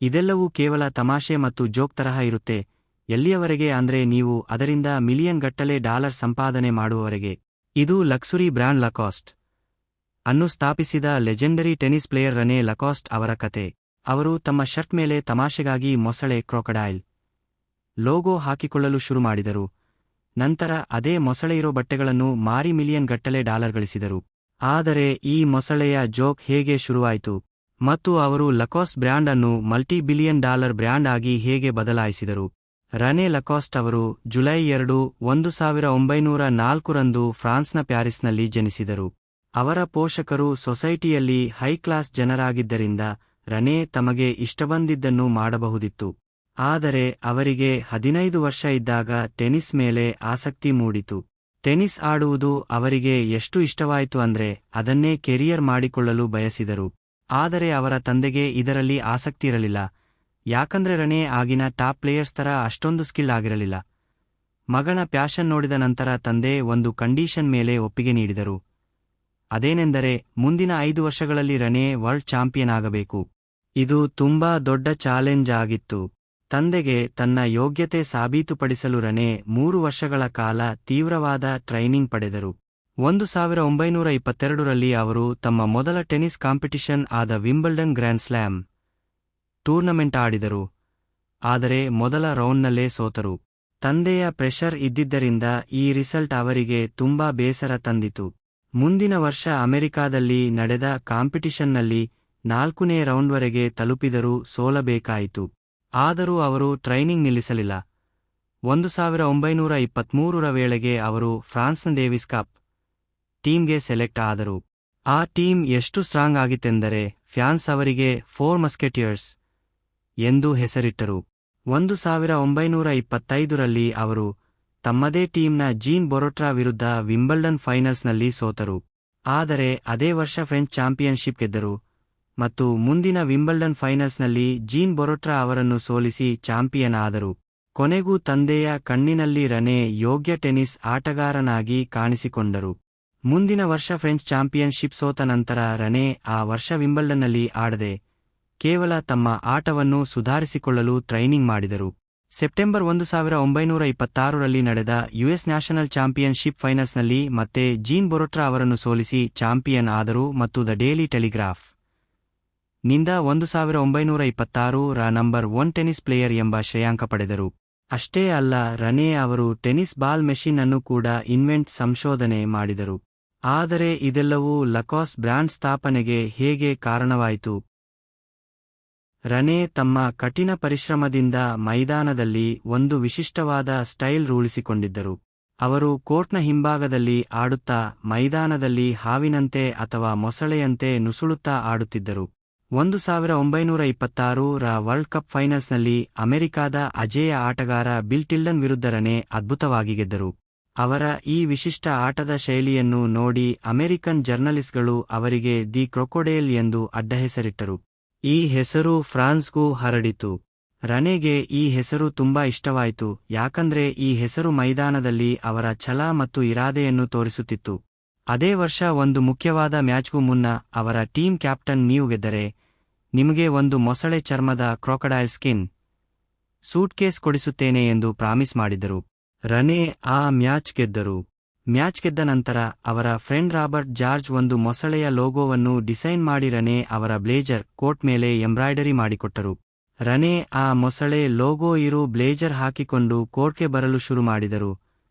ಇದೆಲ್ಲವೂ ಕೇವಲ ತಮಾಷೆ ಮತ್ತು ಜೋಕ್ ತರಹ ಇರುತ್ತೆ, ಎಲ್ಲಿಯವರೆಗೆ ಅಂದ್ರೆ ನೀವು ಅದರಿಂದ ಮಿಲಿಯನ್ ಗಟ್ಟಲೆ ಡಾಲರ್ ಸಂಪಾದನೆ ಮಾಡುವವರೆಗೆ. ಇದು ಲಕ್ಸುರಿ ಬ್ರ್ಯಾಂಡ್ ಲಕಾಸ್ಟ್ ಅನ್ನು ಸ್ಥಾಪಿಸಿದ ಲೆಜೆಂಡರಿ ಟೆನಿಸ್ ಪ್ಲೇಯರ್ ರೆನೆ ಲಕಾಸ್ಟ್ ಅವರ ಕತೆ. ಅವರು ತಮ್ಮ ಶರ್ಟ್ ಮೇಲೆ ತಮಾಷೆಗಾಗಿ ಮೊಸಳೆ ಕ್ರೊಕೊಡೈಲ್ ಲೋಗೋ ಹಾಕಿಕೊಳ್ಳಲು ಶುರು ಮಾಡಿದರು. ನಂತರ ಅದೇ ಮೊಸಳೆಯಿರೋ ಬಟ್ಟೆಗಳನ್ನು ಮಾರಿ ಮಿಲಿಯನ್ ಗಟ್ಟಲೆ ಡಾಲರ್ ಗಳಿಸಿದರು. ಆದರೆ ಈ ಮೊಸಳೆಯ ಜೋಕ್ ಹೇಗೆ ಶುರುವಾಯಿತು ಮತ್ತು ಅವರು ಲಕಾಸ್ಟ್ ಬ್ರ್ಯಾಂಡ್ ಅನ್ನು ಮಲ್ಟಿ ಬಿಲಿಯನ್ ಡಾಲರ್ ಬ್ರ್ಯಾಂಡ್ ಆಗಿ ಹೇಗೆ ಬದಲಾಯಿಸಿದರು? ರೆನೆ ಲಕಾಸ್ಟ್ ಅವರು ಜುಲೈ 2, 1904 ರಂದು ಫ್ರಾನ್ಸ್ನ ಪ್ಯಾರಿಸ್ನಲ್ಲಿ ಜನಿಸಿದರು. ಅವರ ಪೋಷಕರು ಸೊಸೈಟಿಯಲ್ಲಿ ಹೈ ಕ್ಲಾಸ್ ಜನರಾಗಿದ್ದರಿಂದ ರೆನೆ ತಮಗೆ ಇಷ್ಟಬಂದಿದ್ದನ್ನು ಮಾಡಬಹುದಿತ್ತು. ಆದರೆ ಅವರಿಗೆ 15 ವರ್ಷ ಇದ್ದಾಗ ಟೆನಿಸ್ ಮೇಲೆ ಆಸಕ್ತಿ ಮೂಡಿತು. ಟೆನಿಸ್ ಆಡುವುದು ಅವರಿಗೆ ಎಷ್ಟು ಇಷ್ಟವಾಯಿತು ಅಂದ್ರೆ ಅದನ್ನೇ ಕೆರಿಯರ್ ಮಾಡಿಕೊಳ್ಳಲು ಬಯಸಿದರು. ಆದರೆ ಅವರ ತಂದೆಗೆ ಇದರಲ್ಲಿ ಆಸಕ್ತಿ ಇರಲಿಲ್ಲ, ಯಾಕಂದ್ರೆ ರೆನೆ ಆಗಿನ ಟಾಪ್ ಪ್ಲೇಯರ್ಸ್ ತರ ಅಷ್ಟೊಂದು ಸ್ಕಿಲ್ ಆಗಿರಲಿಲ್ಲ. ಮಗನ ಪ್ಯಾಷನ್ ನೋಡಿದ ನಂತರ ತಂದೆ ಒಂದು ಕಂಡೀಷನ್ ಮೇಲೆ ಒಪ್ಪಿಗೆ ನೀಡಿದರು. ಅದೇನೆಂದರೆ ಮುಂದಿನ 5 ವರ್ಷಗಳಲ್ಲಿ ರೆನೆ ವರ್ಲ್ಡ್ ಚಾಂಪಿಯನ್ ಆಗಬೇಕು. ಇದು ತುಂಬಾ ದೊಡ್ಡ ಚಾಲೆಂಜ್ ಆಗಿತ್ತು. ತಂದೆಗೆ ತನ್ನ ಯೋಗ್ಯತೆ ಸಾಬೀತುಪಡಿಸಲು ರೆನೆ 3 ವರ್ಷಗಳ ಕಾಲ ತೀವ್ರವಾದ ಟ್ರೈನಿಂಗ್ ಪಡೆದರು. 1922 ರಲ್ಲಿ ಅವರು ತಮ್ಮ ಮೊದಲ ಟೆನಿಸ್ ಕಾಂಪಿಟಿಷನ್ ಆದ ವಿಂಬಲ್ಡನ್ ಗ್ರ್ಯಾಂಡ್ ಸ್ಲ್ಯಾಮ್ ಟೂರ್ನಮೆಂಟ್ ಆಡಿದರು. ಆದರೆ ಮೊದಲ ರೌಂಡ್ನಲ್ಲೇ ಸೋತರು. ತಂದೆಯ ಪ್ರೆಷರ್ ಇದ್ದಿದ್ದರಿಂದ ಈ ರಿಸಲ್ಟ್ ಅವರಿಗೆ ತುಂಬಾ ಬೇಸರ ತಂದಿತು. ಮುಂದಿನ ವರ್ಷ ಅಮೆರಿಕಾದಲ್ಲಿ ನಡೆದ ಕಾಂಪಿಟಿಷನ್ನಲ್ಲಿ 4ನೇ ರೌಂಡ್ವರೆಗೆ ತಲುಪಿದರೂ ಸೋಲಬೇಕಾಯಿತು. ಆದರೂ ಅವರು ಟ್ರೈನಿಂಗ್ ನಿಲ್ಲಿಸಲಿಲ್ಲ. 1923 ರ ವೇಳೆಗೆ ಅವರು ಫ್ರಾನ್ಸ್ನ ಡೇವಿಸ್ ಕಪ್ ಟೀಮ್ಗೆ ಸೆಲೆಕ್ಟ್ ಆದರು. ಆ ಟೀಮ್ ಎಷ್ಟು ಸ್ಟ್ರಾಂಗ್ ಆಗಿತ್ತೆಂದರೆ ಫ್ಯಾನ್ಸ್ ಅವರಿಗೆ 4 ಮಸ್ಕೆಟಿಯರ್ಸ್ ಎಂದು ಹೆಸರಿಟ್ಟರು. 1925 ರಲ್ಲಿ ಅವರು ತಮ್ಮದೇ ಟೀಮ್ನ ಜೀನ್ ಬೊರೊಟ್ರಾ ವಿರುದ್ಧ ವಿಂಬಲ್ಡನ್ ಫೈನಲ್ಸ್ನಲ್ಲಿ ಸೋತರು. ಆದರೆ ಅದೇ ವರ್ಷ ಫ್ರೆಂಚ್ ಚಾಂಪಿಯನ್ಶಿಪ್ ಗೆದ್ದರು ಮತ್ತು ಮುಂದಿನ ವಿಂಬಲ್ಡನ್ ಫೈನಲ್ಸ್ನಲ್ಲಿ ಜೀನ್ ಬೊರೊಟ್ರಾ ಅವರನ್ನು ಸೋಲಿಸಿ ಚಾಂಪಿಯನ್ ಆದರು. ಕೊನೆಗೂ ತಂದೆಯ ಕಣ್ಣಿನಲ್ಲಿ ರೆನೆ ಯೋಗ್ಯ ಟೆನಿಸ್ ಆಟಗಾರನಾಗಿ ಕಾಣಿಸಿಕೊಂಡರು. ಮುಂದಿನ ವರ್ಷ ಫ್ರೆಂಚ್ ಚಾಂಪಿಯನ್ಶಿಪ್ ಸೋತ ನಂತರ ರೆನೆ ಆ ವರ್ಷ ವಿಂಬಲ್ಡನ್ನಲ್ಲಿ ಆಡದೆ ಕೇವಲ ತಮ್ಮ ಆಟವನ್ನು ಸುಧಾರಿಸಿಕೊಳ್ಳಲು ಟ್ರೈನಿಂಗ್ ಮಾಡಿದರು. ಸೆಪ್ಟೆಂಬರ್ 1926 ರಲ್ಲಿ ನಡೆದ ಯುಎಸ್ ನ್ಯಾಷನಲ್ ಚಾಂಪಿಯನ್ಶಿಪ್ ಫೈನಲ್ಸ್ನಲ್ಲಿ ಮತ್ತೆ ಜೀನ್ ಬೊರೊಟ್ರಾ ಅವರನ್ನು ಸೋಲಿಸಿ ಚಾಂಪಿಯನ್ ಆದರು ಮತ್ತು ದ ಡೇಲಿ ಟೆಲಿಗ್ರಾಫ್ ನಿಂದ 1926 ರ ನಂಬರ್ 1 ಟೆನಿಸ್ ಪ್ಲೇಯರ್ ಎಂಬ ಶ್ರೇಯಾಂಕ ಪಡೆದರು. ಅಷ್ಟೇ ಅಲ್ಲ, ರೆನೆ ಅವರು ಟೆನಿಸ್ ಬಾಲ್ ಮೆಷಿನ್ ಅನ್ನು ಕೂಡ ಸಂಶೋಧನೆ ಮಾಡಿದರು. ಆದರೆ ಇದೆಲ್ಲವೂ ಲಕಾಸ್ಟ್ ಬ್ರ್ಯಾಂಡ್ ಸ್ಥಾಪನೆಗೆ ಹೇಗೆ ಕಾರಣವಾಯಿತು? ರೆನೆ ತಮ್ಮ ಕಠಿಣ ಪರಿಶ್ರಮದಿಂದ ಮೈದಾನದಲ್ಲಿ ಒಂದು ವಿಶಿಷ್ಟವಾದ ಸ್ಟೈಲ್ ರೂಢಿಸಿಕೊಂಡಿದ್ದರು. ಅವರು ಕೋರ್ಟ್ನ ಹಿಂಭಾಗದಲ್ಲಿ ಆಡುತ್ತಾ ಮೈದಾನದಲ್ಲಿ ಹಾವಿನಂತೆ ಅಥವಾ ಮೊಸಳೆಯಂತೆ ನುಸುಳುತ್ತಾ ಆಡುತ್ತಿದ್ದರು. 1926 ರ ವರ್ಲ್ಡ್ ಕಪ್ ಫೈನಲ್ಸ್ನಲ್ಲಿ ಅಮೆರಿಕಾದ ಅಜೇಯ ಆಟಗಾರ ಬಿಲ್ ಟಿಲ್ಡನ್ ವಿರುದ್ಧ ರೆನೆ ಅದ್ಭುತವಾಗಿ ಗೆದ್ದರು. ಅವರ ಈ ವಿಶಿಷ್ಟ ಆಟದ ಶೈಲಿಯನ್ನು ನೋಡಿ ಅಮೆರಿಕನ್ ಜರ್ನಲಿಸ್ಟ್ಗಳು ಅವರಿಗೆ ದಿ ಕ್ರೊಕೊಡೈಲ್ ಎಂದು ಅಡ್ಡಹೆಸರಿಟ್ಟರು. ಈ ಹೆಸರು ಫ್ರಾನ್ಸ್ಗೂ ಹರಡಿತು. ರೆನೆಗೆ ಈ ಹೆಸರು ತುಂಬಾ ಇಷ್ಟವಾಯಿತು, ಯಾಕಂದ್ರೆ ಈ ಹೆಸರು ಮೈದಾನದಲ್ಲಿ ಅವರ ಛಲ ಮತ್ತು ಇರಾದೆಯನ್ನು ತೋರಿಸುತ್ತಿತ್ತು. ಅದೇ ವರ್ಷ ಒಂದು ಮುಖ್ಯವಾದ ಮ್ಯಾಚ್ಗೂ ಮುನ್ನ ಅವರ ಟೀಮ್ ಕ್ಯಾಪ್ಟನ್, ನೀವು ಗೆದ್ದರೆ ನಿಮಗೆ ಒಂದು ಮೊಸಳೆ ಚರ್ಮದ ಕ್ರೊಕೊಡೈಲ್ ಸ್ಕಿನ್ ಸೂಟ್ಕೇಸ್ ಕೊಡಿಸುತ್ತೇನೆ ಎಂದು ಪ್ರಾಮಿಸ್ ಮಾಡಿದ್ದರು. ರೆನೆ ಆ ಮ್ಯಾಚ್ ಗೆದ್ದರು. ಮ್ಯಾಚ್ ಗೆದ್ದ ನಂತರ ಅವರ ಫ್ರೆಂಡ್ ರಾಬರ್ಟ್ ಜಾರ್ಜ್ ಒಂದು ಮೊಸಳೆಯ ಲೋಗೋವನ್ನು ಡಿಸೈನ್ ಮಾಡಿ ರೆನೆ ಅವರ ಬ್ಲೇಜರ್ ಕೋಟ್ ಮೇಲೆ ಎಂಬ್ರಾಯ್ಡರಿ ಮಾಡಿಕೊಟ್ಟರು. ರೆನೆ ಆ ಮೊಸಳೆ ಲೋಗೋ ಇರೋ ಬ್ಲೇಜರ್ ಹಾಕಿಕೊಂಡು ಕೋರ್ಟ್ಗೆ ಬರಲು ಶುರು ಮಾಡಿದರು.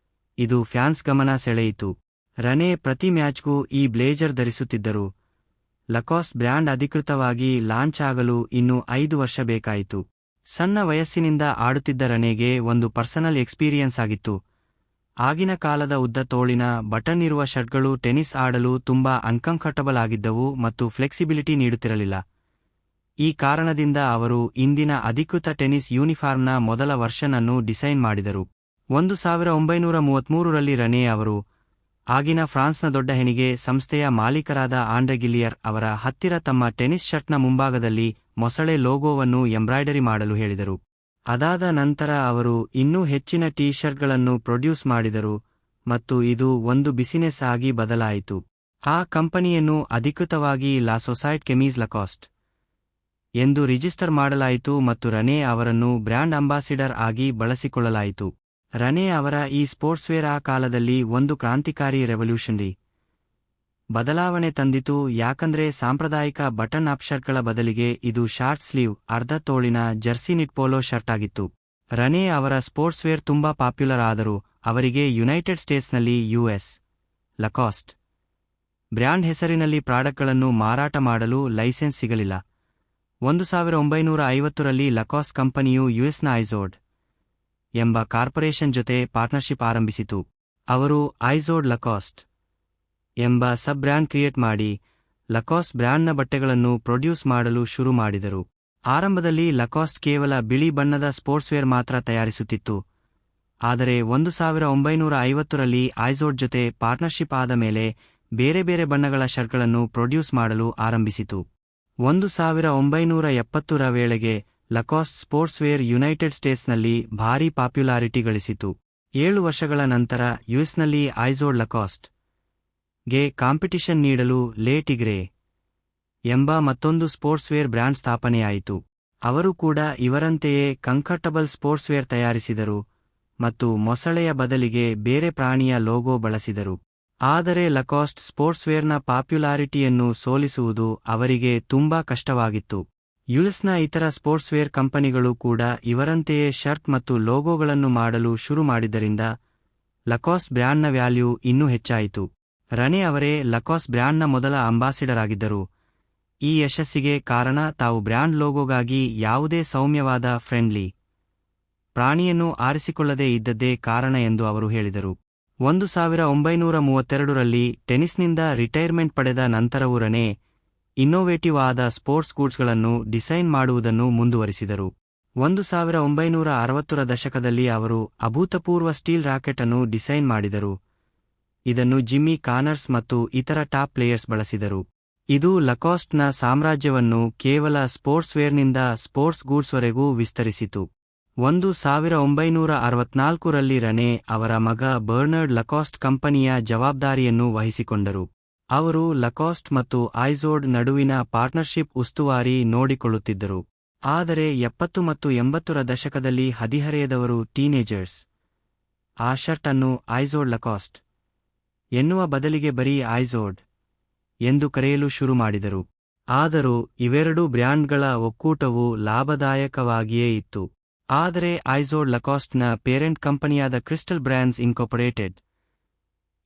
ಇದು ಫ್ಯಾನ್ಸ್ ಗಮನ ಸೆಳೆಯಿತು. ರೆನೆ ಪ್ರತಿ ಮ್ಯಾಚ್ಗೂ ಈ ಬ್ಲೇಜರ್ ಧರಿಸುತ್ತಿದ್ದರು. ಲಕಾಸ್ಟ್ ಬ್ರ್ಯಾಂಡ್ ಅಧಿಕೃತವಾಗಿ ಲಾಂಚ್ ಆಗಲು ಇನ್ನೂ 5 ವರ್ಷ ಬೇಕಾಯಿತು. ಸಣ್ಣ ವಯಸ್ಸಿನಿಂದ ಆಡುತ್ತಿದ್ದ ರೆನೆಗೆ ಒಂದು ಪರ್ಸನಲ್ ಎಕ್ಸ್ಪೀರಿಯನ್ಸ್ ಆಗಿತ್ತು. ಆಗಿನ ಕಾಲದ ಉದ್ದ ತೋಳಿನ ಬಟನ್ ಇರುವ ಶರ್ಟ್ಗಳು ಟೆನಿಸ್ ಆಡಲು ತುಂಬಾ ಅನ್ಕಂಫರ್ಟಬಲ್ ಆಗಿದ್ದವು ಮತ್ತು ಫ್ಲೆಕ್ಸಿಬಿಲಿಟಿ ನೀಡುತ್ತಿರಲಿಲ್ಲ. ಈ ಕಾರಣದಿಂದ ಅವರು ಇಂದಿನ ಅಧಿಕೃತ ಟೆನಿಸ್ ಯೂನಿಫಾರ್ಮ್ನ ಮೊದಲ ವರ್ಷನ್ ಅನ್ನು ಡಿಸೈನ್ ಮಾಡಿದರು. 1933 ರಲ್ಲಿ ರೆನೆ ಅವರು ಆಗಿನ ಫ್ರಾನ್ಸ್ನ ದೊಡ್ಡ ಹೆಣಿಗೆ ಸಂಸ್ಥೆಯ ಮಾಲೀಕರಾದ ಆಂಡ್ರೆ ಗಿಲ್ಲಿಯರ್ ಅವರ ಹತ್ತಿರ ತಮ್ಮ ಟೆನಿಸ್ ಶರ್ಟ್ನ ಮುಂಭಾಗದಲ್ಲಿ ಮೊಸಳೆ ಲೋಗೋವನ್ನು ಎಂಬ್ರಾಯ್ಡರಿ ಮಾಡಲು ಹೇಳಿದರು. ಅದಾದ ನಂತರ ಅವರು ಇನ್ನೂ ಹೆಚ್ಚಿನ ಟೀ ಶರ್ಟ್ಗಳನ್ನು ಪ್ರೊಡ್ಯೂಸ್ ಮಾಡಿದರು ಮತ್ತು ಇದು ಒಂದು ಬಿಸಿನೆಸ್ ಆಗಿ ಬದಲಾಯಿತು. ಆ ಕಂಪನಿಯನ್ನು ಅಧಿಕೃತವಾಗಿ ಲಾ ಸೊಸೈಟಿ ಕೆಮೀಸ್ ಲಕಾಸ್ಟ್ ಎಂದು ರಿಜಿಸ್ಟರ್ ಮಾಡಲಾಯಿತು ಮತ್ತು ರನೇ ಅವರನ್ನು ಬ್ರ್ಯಾಂಡ್ ಅಂಬಾಸಿಡರ್ ಆಗಿ ಬಳಸಿಕೊಳ್ಳಲಾಯಿತು. ರನೇ ಅವರ ಈ ಸ್ಪೋರ್ಟ್ಸ್ವೇರ್ ಆ ಕಾಲದಲ್ಲಿ ಒಂದು ಕ್ರಾಂತಿಕಾರಿ ರೆವಲ್ಯೂಷನರಿ ಬದಲಾವಣೆ ತಂದಿತು, ಯಾಕಂದ್ರೆ ಸಾಂಪ್ರದಾಯಿಕ ಬಟನ್ ಅಪ್ ಶರ್ಟ್ಗಳ ಬದಲಿಗೆ ಇದು ಶಾರ್ಟ್ ಸ್ಲೀವ್ ಅರ್ಧ ತೋಳಿನ ಜರ್ಸಿ ನಿಟ್ ಪೋಲೋ ಶರ್ಟ್ ಆಗಿತ್ತು. ರನೇ ಅವರ ಸ್ಪೋರ್ಟ್ಸ್ವೇರ್ ತುಂಬಾ ಪಾಪ್ಯುಲರ್ ಆದರೂ ಅವರಿಗೆ ಯುನೈಟೆಡ್ ಸ್ಟೇಟ್ಸ್ನಲ್ಲಿ ಯುಎಸ್ ಲಕಾಸ್ಟ್ ಬ್ರ್ಯಾಂಡ್ ಹೆಸರಿನಲ್ಲಿ ಪ್ರಾಡಕ್ಟ್ಗಳನ್ನು ಮಾರಾಟ ಮಾಡಲು ಲೈಸೆನ್ಸ್ ಸಿಗಲಿಲ್ಲ. 1950ರಲ್ಲಿ ಲಕಾಸ್ಟ್ ಕಂಪನಿಯು ಯುಎಸ್ನ ಐಝೋಡ್ ಎಂಬ ಕಾರ್ಪೊರೇಷನ್ ಜೊತೆ ಪಾರ್ಟ್ನರ್ಶಿಪ್ ಆರಂಭಿಸಿತು. ಅವರು ಐಝೋಡ್ ಲಕಾಸ್ಟ್ ಎಂಬ ಸಬ್ ಬ್ರ್ಯಾಂಡ್ ಕ್ರಿಯೇಟ್ ಮಾಡಿ ಲಕಾಸ್ಟ್ ಬ್ರ್ಯಾಂಡ್ನ ಬಟ್ಟೆಗಳನ್ನು ಪ್ರೊಡ್ಯೂಸ್ ಮಾಡಲು ಶುರು ಮಾಡಿದರು. ಆರಂಭದಲ್ಲಿ ಲಕಾಸ್ಟ್ ಕೇವಲ ಬಿಳಿ ಬಣ್ಣದ ಸ್ಪೋರ್ಟ್ಸ್ವೇರ್ ಮಾತ್ರ ತಯಾರಿಸುತ್ತಿತ್ತು. ಆದರೆ 1950ರಲ್ಲಿ ಐಝೋಡ್ ಜೊತೆ ಪಾರ್ಟ್ನರ್ಶಿಪ್ ಆದ ಮೇಲೆ ಬೇರೆ ಬೇರೆ ಬಣ್ಣಗಳ ಶರ್ಟ್ಗಳನ್ನು ಪ್ರೊಡ್ಯೂಸ್ ಮಾಡಲು ಆರಂಭಿಸಿತು. 1970ರ ವೇಳೆಗೆ ಲಕಾಸ್ಟ್ ಸ್ಪೋರ್ಟ್ಸ್ವೇರ್ ಯುನೈಟೆಡ್ ಸ್ಟೇಟ್ಸ್ನಲ್ಲಿ ಭಾರೀ ಪಾಪ್ಯುಲಾರಿಟಿ ಗಳಿಸಿತು. 7 ವರ್ಷಗಳ ನಂತರ ಯುಎಸ್ನಲ್ಲಿ ಐಝೋಡ್ ಲಕಾಸ್ಟ್ ಗೆ ಕಾಂಪಿಟಿಷನ್ ನೀಡಲು ಲೆ ಟಿಗ್ರೆ ಎಂಬ ಮತ್ತೊಂದು ಸ್ಪೋರ್ಟ್ಸ್ವೇರ್ ಬ್ರ್ಯಾಂಡ್ ಸ್ಥಾಪನೆಯಾಯಿತು. ಅವರು ಕೂಡ ಇವರಂತೆಯೇ ಕಂಫರ್ಟಬಲ್ ಸ್ಪೋರ್ಟ್ಸ್ವೇರ್ ತಯಾರಿಸಿದರು ಮತ್ತು ಮೊಸಳೆಯ ಬದಲಿಗೆ ಬೇರೆ ಪ್ರಾಣಿಯ ಲೋಗೋ ಬಳಸಿದರು. ಆದರೆ ಲಕಾಸ್ಟ್ ಸ್ಪೋರ್ಟ್ಸ್ವೇರ್ನ ಪಾಪ್ಯುಲಾರಿಟಿಯನ್ನು ಸೋಲಿಸುವುದು ಅವರಿಗೆ ತುಂಬಾ ಕಷ್ಟವಾಗಿತ್ತು. ಯುಎಸ್ನ ಇತರ ಸ್ಪೋರ್ಟ್ಸ್ವೇರ್ ಕಂಪನಿಗಳು ಕೂಡ ಇವರಂತೆಯೇ ಶರ್ಟ್ ಮತ್ತು ಲೋಗೋಗಳನ್ನು ಮಾಡಲು ಶುರು ಮಾಡಿದ್ದರಿಂದ ಲಕಾಸ್ಟ್ ಬ್ರ್ಯಾಂಡ್ನ ವ್ಯಾಲ್ಯೂ ಇನ್ನೂ ಹೆಚ್ಚಾಯಿತು. ರನೇ ಅವರೇ ಲಕಾಸ್ಟ್ ಬ್ರ್ಯಾಂಡ್ನ ಮೊದಲ ಅಂಬಾಸಿಡರ್ ಆಗಿದ್ದರು. ಈ ಯಶಸ್ಸಿಗೆ ಕಾರಣ ತಾವು ಬ್ರ್ಯಾಂಡ್ ಲೋಗೋಗಾಗಿ ಯಾವುದೇ ಸೌಮ್ಯವಾದ ಫ್ರೆಂಡ್ಲಿ ಪ್ರಾಣಿಯನ್ನು ಆರಿಸಿಕೊಳ್ಳದೇ ಇದ್ದದ್ದೇ ಕಾರಣ ಎಂದು ಅವರು ಹೇಳಿದರು. 1932ರಲ್ಲಿ ಟೆನಿಸ್ನಿಂದ ರಿಟೈರ್ಮೆಂಟ್ ಪಡೆದ ನಂತರವೂ ರನೇ ಇನ್ನೋವೇಟಿವ್ ಆದ ಸ್ಪೋರ್ಟ್ಸ್ ಗೂಡ್ಸ್ಗಳನ್ನು ಡಿಸೈನ್ ಮಾಡುವುದನ್ನು ಮುಂದುವರಿಸಿದರು. 1960ರ ದಶಕದಲ್ಲಿ ಅವರು ಅಭೂತಪೂರ್ವ ಸ್ಟೀಲ್ ರಾಕೆಟ್ ಅನ್ನು ಡಿಸೈನ್ ಮಾಡಿದರು. ಇದನ್ನು ಜಿಮ್ಮಿ ಕಾನರ್ಸ್ ಮತ್ತು ಇತರ ಟಾಪ್ ಪ್ಲೇಯರ್ಸ್ ಬಳಸಿದರು. ಇದು ಲಕಾಸ್ಟ್ನ ಸಾಮ್ರಾಜ್ಯವನ್ನು ಕೇವಲ ಸ್ಪೋರ್ಟ್ಸ್ವೇರ್ನಿಂದ ಸ್ಪೋರ್ಟ್ಸ್ ಗೂಡ್ಸ್ವರೆಗೂ ವಿಸ್ತರಿಸಿತು. 1964ರಲ್ಲಿ ರನೇ ಅವರ ಮಗ ಬರ್ನಾರ್ಡ್ ಲಕಾಸ್ಟ್ ಕಂಪನಿಯ ಜವಾಬ್ದಾರಿಯನ್ನು ವಹಿಸಿಕೊಂಡರು. ಅವರು ಲಕಾಸ್ಟ್ ಮತ್ತು ಐಝೋಡ್ ನಡುವಿನ ಪಾರ್ಟ್ನರ್ಶಿಪ್ ಉಸ್ತುವಾರಿ ನೋಡಿಕೊಳ್ಳುತ್ತಿದ್ದರು. ಆದರೆ 70 ಮತ್ತು 80ರ ದಶಕದಲ್ಲಿ ಹದಿಹರೆಯದವರು ಟೀನೇಜರ್ಸ್ ಆ ಶರ್ಟ್ ಅನ್ನು ಐಝೋಡ್ ಲಕಾಸ್ಟ್ ಎನ್ನುವ ಬದಲಿಗೆ ಬರೀ ಐಝೋಡ್ ಎಂದು ಕರೆಯಲು ಶುರು ಮಾಡಿದರು. ಆದರೂ ಇವೆರಡೂ ಬ್ರ್ಯಾಂಡ್ಗಳ ಒಕ್ಕೂಟವು ಲಾಭದಾಯಕವಾಗಿಯೇ ಇತ್ತು. ಆದರೆ ಐಝೋಡ್ ಲಕಾಸ್ಟ್ನ ಪೇರೆಂಟ್ ಕಂಪನಿಯಾದ ಕ್ರಿಸ್ಟಲ್ ಬ್ರ್ಯಾಂಡ್ಸ್ ಇನ್ಕಾರ್ಪೊರೇಟೆಡ್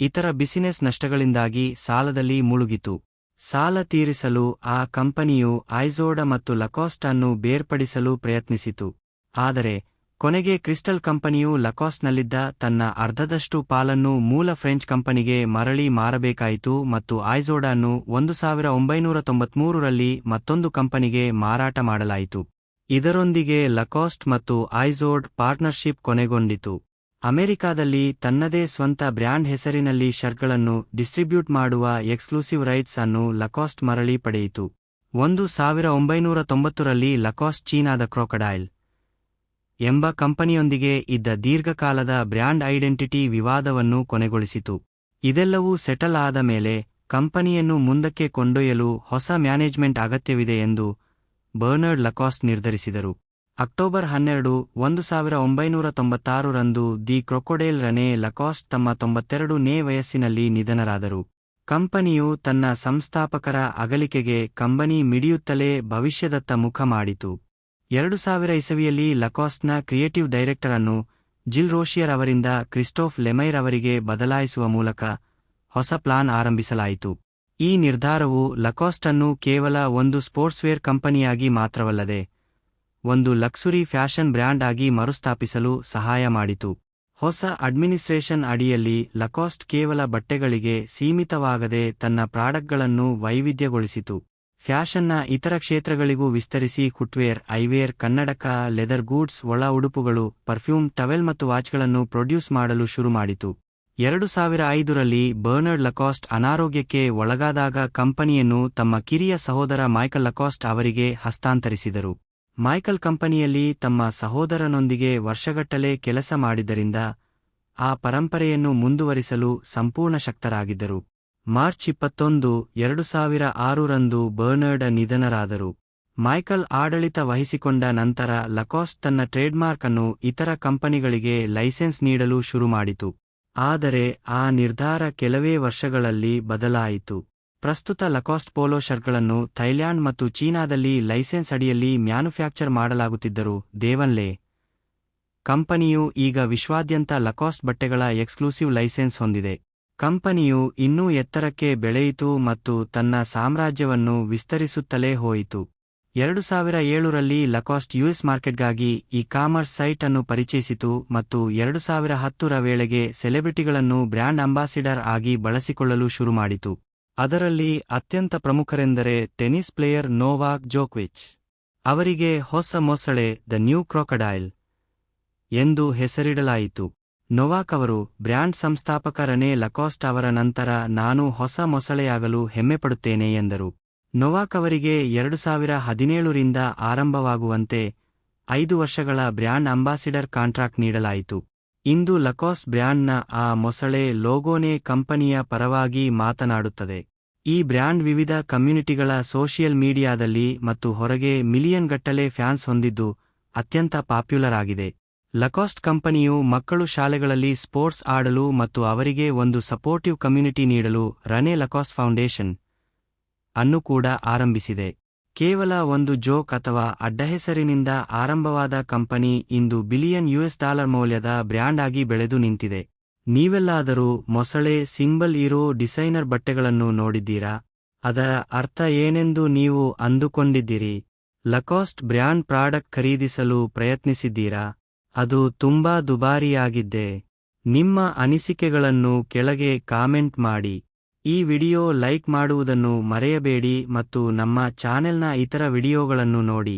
ಇತರ ಬಿಸಿನೆಸ್ ನಷ್ಟಗಳಿಂದಾಗಿ ಸಾಲದಲ್ಲಿ ಮುಳುಗಿತು. ಸಾಲ ತೀರಿಸಲು ಆ ಕಂಪನಿಯು ಐಝೋಡ್ ಮತ್ತು ಲಕಾಸ್ಟ್ ಅನ್ನು ಬೇರ್ಪಡಿಸಲು ಪ್ರಯತ್ನಿಸಿತು. ಆದರೆ ಕೊನೆಗೆ ಕ್ರಿಸ್ಟಲ್ ಕಂಪನಿಯು ಲಕಾಸ್ಟ್ನಲ್ಲಿದ್ದ ತನ್ನ ಅರ್ಧದಷ್ಟು ಪಾಲನ್ನು ಮೂಲ ಫ್ರೆಂಚ್ ಕಂಪನಿಗೆ ಮರಳಿ ಮಾರಬೇಕಾಯಿತು ಮತ್ತು ಐಝೋಡ್ ಅನ್ನು 1993ರಲ್ಲಿ ಮತ್ತೊಂದು ಕಂಪನಿಗೆ ಮಾರಾಟ ಮಾಡಲಾಯಿತು. ಇದರೊಂದಿಗೆ ಲಕಾಸ್ಟ್ ಮತ್ತು ಐಝೋಡ್ ಪಾರ್ಟ್ನರ್ಶಿಪ್ ಕೊನೆಗೊಂಡಿತು. ಅಮೆರಿಕಾದಲ್ಲಿ ತನ್ನದೇ ಸ್ವಂತ ಬ್ರ್ಯಾಂಡ್ ಹೆಸರಿನಲ್ಲಿ ಶರ್ಟ್ಗಳನ್ನು ಡಿಸ್ಟ್ರಿಬ್ಯೂಟ್ ಮಾಡುವ ಎಕ್ಸ್ಕ್ಲೂಸಿವ್ ರೈಟ್ಸ್ ಅನ್ನು ಲಕಾಸ್ಟ್ ಮರಳಿ ಪಡೆಯಿತು. 1990ರಲ್ಲಿ ಲಕಾಸ್ಟ್ ಚೀನಾದ ಕ್ರೊಕೊಡೈಲ್ ಎಂಬ ಕಂಪನಿಯೊಂದಿಗೆ ಇದ್ದ ದೀರ್ಘಕಾಲದ ಬ್ರ್ಯಾಂಡ್ ಐಡೆಂಟಿಟಿ ವಿವಾದವನ್ನು ಕೊನೆಗೊಳಿಸಿತು. ಇದೆಲ್ಲವೂ ಸೆಟಲ್ ಆದ ಮೇಲೆ ಕಂಪನಿಯನ್ನು ಮುಂದಕ್ಕೆ ಕೊಂಡೊಯ್ಯಲು ಹೊಸ ಮ್ಯಾನೇಜ್ಮೆಂಟ್ ಅಗತ್ಯವಿದೆ ಎಂದು ಬರ್ನಾರ್ಡ್ ಲಕಾಸ್ಟ್ ನಿರ್ಧರಿಸಿದರು. ಅಕ್ಟೋಬರ್ 12, 1996ರಂದು ದಿ ಕ್ರೊಕೊಡೈಲ್ ರನೇ ಲಕಾಸ್ಟ್ ತಮ್ಮ 92ನೇ ವಯಸ್ಸಿನಲ್ಲಿ ನಿಧನರಾದರು. ಕಂಪನಿಯು ತನ್ನ ಸಂಸ್ಥಾಪಕರ ಅಗಲಿಕೆಗೆ ಕಂಬನಿ ಮಿಡಿಯುತ್ತಲೇ ಭವಿಷ್ಯದತ್ತ ಮುಖ ಮಾಡಿತು. 2000 ಇಸವಿಯಲ್ಲಿ ಲಕಾಸ್ಟ್ನ ಕ್ರಿಯೇಟಿವ್ ಡೈರೆಕ್ಟರ್ ಅನ್ನು ಜಿಲ್ ರೋಷಿಯರ್ ಅವರಿಂದ ಕ್ರಿಸ್ಟೋಫ್ ಲೆಮೈರ್ ಅವರಿಗೆ ಬದಲಾಯಿಸುವ ಮೂಲಕ ಹೊಸ ಪ್ಲಾನ್ ಆರಂಭಿಸಲಾಯಿತು. ಈ ನಿರ್ಧಾರವು ಲಕಾಸ್ಟ್ ಅನ್ನು ಕೇವಲ ಒಂದು ಸ್ಪೋರ್ಟ್ಸ್ವೇರ್ ಕಂಪನಿಯಾಗಿ ಮಾತ್ರವಲ್ಲದೆ ಒಂದು ಲಕ್ಸುರಿ ಫ್ಯಾಷನ್ ಬ್ರ್ಯಾಂಡ್ ಆಗಿ ಮರುಸ್ಥಾಪಿಸಲು ಸಹಾಯ ಮಾಡಿತು. ಹೊಸ ಅಡ್ಮಿನಿಸ್ಟ್ರೇಷನ್ ಅಡಿಯಲ್ಲಿ ಲಕಾಸ್ಟ್ ಕೇವಲ ಬಟ್ಟೆಗಳಿಗೆ ಸೀಮಿತವಾಗದೆ ತನ್ನ ಪ್ರಾಡಕ್ಟ್ಗಳನ್ನು ವೈವಿಧ್ಯಗೊಳಿಸಿತು. ಫ್ಯಾಷನ್ನ ಇತರ ಕ್ಷೇತ್ರಗಳಿಗೂ ವಿಸ್ತರಿಸಿ ಫುಟ್ವೇರ್, ಐವೇರ್, ಕನ್ನಡಕ, ಲೆದರ್ ಗೂಡ್ಸ್, ಒಳ ಉಡುಪುಗಳು, ಪರ್ಫ್ಯೂಮ್, ಟವೆಲ್ ಮತ್ತು ವಾಚ್ಗಳನ್ನು ಪ್ರೊಡ್ಯೂಸ್ ಮಾಡಲು ಶುರು ಮಾಡಿತು. 2005ರಲ್ಲಿ ಬರ್ನಾರ್ಡ್ ಲಕಾಸ್ಟ್ ಅನಾರೋಗ್ಯಕ್ಕೆ ಒಳಗಾದಾಗ ಕಂಪನಿಯನ್ನು ತಮ್ಮ ಕಿರಿಯ ಸಹೋದರ ಮೈಕಲ್ ಲಕಾಸ್ಟ್ ಅವರಿಗೆ ಹಸ್ತಾಂತರಿಸಿದರು. ಮೈಕಲ್ ಕಂಪನಿಯಲ್ಲಿ ತಮ್ಮ ಸಹೋದರನೊಂದಿಗೆ ವರ್ಷಗಟ್ಟಲೆ ಕೆಲಸ ಮಾಡಿದ್ದರಿಂದ ಆ ಪರಂಪರೆಯನ್ನು ಮುಂದುವರಿಸಲು ಸಂಪೂರ್ಣ ಶಕ್ತರಾಗಿದ್ದರು. ಮಾರ್ಚ್ 21, 2006ರಂದು ಬರ್ನಾರ್ಡ್ ನಿಧನರಾದರು. ಮೈಕಲ್ ಆಡಳಿತ ವಹಿಸಿಕೊಂಡ ನಂತರ ಲಕಾಸ್ಟ್ ತನ್ನ ಟ್ರೇಡ್ಮಾರ್ಕ್ ಅನ್ನು ಇತರ ಕಂಪನಿಗಳಿಗೆ ಲೈಸೆನ್ಸ್ ನೀಡಲು ಶುರುಮಾಡಿತು. ಆದರೆ ಆ ನಿರ್ಧಾರ ಕೆಲವೇ ವರ್ಷಗಳಲ್ಲಿ ಬದಲಾಯಿತು. ಪ್ರಸ್ತುತ ಲಕಾಸ್ಟ್ ಪೋಲೋ ಶರ್ಟ್ಗಳನ್ನು ಥೈಲ್ಯಾಂಡ್ ಮತ್ತು ಚೀನಾದಲ್ಲಿ ಲೈಸೆನ್ಸ್ ಅಡಿಯಲ್ಲಿ ಮ್ಯಾನುಫ್ಯಾಕ್ಚರ್ ಮಾಡಲಾಗುತ್ತಿದ್ದರೂ ದೇವನ್ಲೆ ಕಂಪನಿಯು ಈಗ ವಿಶ್ವಾದ್ಯಂತ ಲಕಾಸ್ಟ್ ಬಟ್ಟೆಗಳ ಎಕ್ಸ್ಕ್ಲೂಸಿವ್ ಲೈಸೆನ್ಸ್ ಹೊಂದಿದೆ. ಕಂಪನಿಯು ಇನ್ನೂ ಎತ್ತರಕ್ಕೆ ಬೆಳೆಯಿತು ಮತ್ತು ತನ್ನ ಸಾಮ್ರಾಜ್ಯವನ್ನು ವಿಸ್ತರಿಸುತ್ತಲೇ ಹೋಯಿತು. 2007ರಲ್ಲಿ ಲಕಾಸ್ಟ್ ಯುಎಸ್ ಮಾರ್ಕೆಟ್ಗಾಗಿ ಇ-ಕಾಮರ್ಸ್ ಸೈಟ್ ಅನ್ನು ಪರಿಚಯಿಸಿತು ಮತ್ತು 2010ರ ವೇಳೆಗೆ ಸೆಲೆಬ್ರಿಟಿಗಳನ್ನು ಬ್ರ್ಯಾಂಡ್ ಅಂಬಾಸಿಡರ್ ಆಗಿ ಬಳಸಿಕೊಳ್ಳಲು ಶುರುಮಾಡಿತು. ಅದರಲ್ಲಿ ಅತ್ಯಂತ ಪ್ರಮುಖರೆಂದರೆ ಟೆನಿಸ್ ಪ್ಲೇಯರ್ ನೋವಾಕ್ ಜೋಕೋವಿಚ್. ಅವರಿಗೆ ಹೊಸ ಮೊಸಳೆ ದ ನ್ಯೂ ಕ್ರೊಕೊಡೈಲ್ ಎಂದು ಹೆಸರಿಡಲಾಯಿತು. ನೊವಾಕ್ ಅವರು ಬ್ರ್ಯಾಂಡ್ ಸಂಸ್ಥಾಪಕ ರೆನೆ ಲಕಾಸ್ಟ್ ಅವರ ನಂತರ ನಾನು ಹೊಸ ಮೊಸಳೆಯಾಗಲು ಹೆಮ್ಮೆಪಡುತ್ತೇನೆ ಎಂದರು. ನೊವಾಕ್ ಅವರಿಗೆ 2017ರಿಂದ ಆರಂಭವಾಗುವಂತೆ 5 ವರ್ಷಗಳ ಬ್ರ್ಯಾಂಡ್ ಅಂಬಾಸಿಡರ್ ಕಾಂಟ್ರಾಕ್ಟ್ ನೀಡಲಾಯಿತು. ಇಂದು ಲಕಾಸ್ಟ್ ಬ್ರ್ಯಾಂಡ್ನ ಆ ಮೊಸಳೆ ಲೋಗೋನೇ ಕಂಪನಿಯ ಪರವಾಗಿ ಮಾತನಾಡುತ್ತದೆ. ಈ ಬ್ರ್ಯಾಂಡ್ ವಿವಿಧ ಕಮ್ಯುನಿಟಿಗಳ ಸೋಷಿಯಲ್ ಮೀಡಿಯಾದಲ್ಲಿ ಮತ್ತು ಹೊರಗೆ ಮಿಲಿಯನ್ ಗಟ್ಟಲೆ ಫ್ಯಾನ್ಸ್ ಹೊಂದಿದ್ದು ಅತ್ಯಂತ ಪಾಪ್ಯುಲರ್ ಆಗಿದೆ. ಲಕಾಸ್ಟ್ ಕಂಪನಿಯು ಮಕ್ಕಳು ಶಾಲೆಗಳಲ್ಲಿ ಸ್ಪೋರ್ಟ್ಸ್ ಆಡಲು ಮತ್ತು ಅವರಿಗೆ ಒಂದು ಸಪೋರ್ಟಿವ್ ಕಮ್ಯುನಿಟಿ ನೀಡಲು ರೆನೆ ಲಕಾಸ್ಟ್ ಫೌಂಡೇಶನ್ ಅನ್ನು ಕೂಡ ಆರಂಭಿಸಿದೆ. ಕೇವಲ ಒಂದು ಜೋಕ್ ಅಥವಾ ಅಡ್ಡಹೆಸರಿನಿಂದ ಆರಂಭವಾದ ಕಂಪನಿ ಇಂದು ಬಿಲಿಯನ್ US$ ಮೌಲ್ಯದ ಬ್ರ್ಯಾಂಡ್ ಆಗಿ ಬೆಳೆದು ನಿಂತಿದೆ. ನೀವೆಲ್ಲಾದರೂ ಮೊಸಳೆ ಸಿಂಬಲ್ ಇರೋ ಡಿಸೈನರ್ ಬಟ್ಟೆಗಳನ್ನು ನೋಡಿದ್ದೀರಾ? ಅದರ ಅರ್ಥ ಏನೆಂದು ನೀವು ಅಂದುಕೊಂಡಿದ್ದೀರಿ? ಲಕಾಸ್ಟ್ ಬ್ರ್ಯಾಂಡ್ ಪ್ರಾಡಕ್ಟ್ ಖರೀದಿಸಲು ಪ್ರಯತ್ನಿಸಿದ್ದೀರಾ? ಅದು ತುಂಬಾ ದುಬಾರಿಯಾಗಿದೆ. ನಿಮ್ಮ ಅನಿಸಿಕೆಗಳನ್ನು ಕೆಳಗೆ ಕಾಮೆಂಟ್ ಮಾಡಿ. ಈ ವಿಡಿಯೋ ಲೈಕ್ ಮಾಡುವುದನ್ನು ಮರೆಯಬೇಡಿ ಮತ್ತು ನಮ್ಮ ಚಾನೆಲ್ನ ಇತರ ವಿಡಿಯೋಗಳನ್ನು ನೋಡಿ.